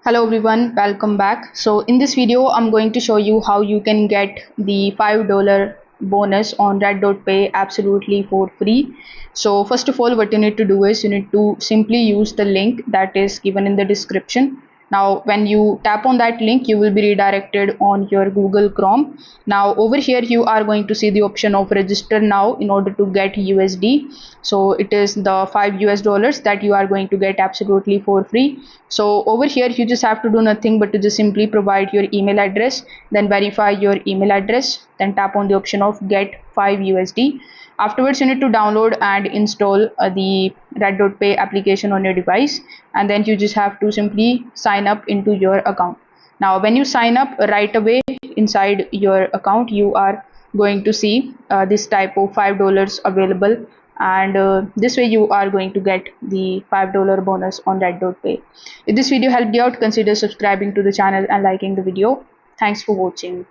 Hello everyone, welcome back. So in this video, I'm going to show you how you can get the $5 bonus on Red.Pay absolutely for free. So first of all, what you need to do is you need to simply use the link that is given in the description. Now when you tap on that link, you will be redirected on your Google Chrome. Now over here you are going to see the option of register now in order to get USD. So it is the $5 that you are going to get absolutely for free. So over here you just have to do nothing but to just simply provide your email address, then verify your email address, then tap on the option of get 5 USD. Afterwards you need to download and install the Red.Pay application on your device, and then you just have to simply sign up into your account. Now when you sign up, right away inside your account you are going to see this type of $5 available, and this way you are going to get the $5 bonus on Red.Pay. If this video helped you out, consider subscribing to the channel and liking the video. Thanks for watching.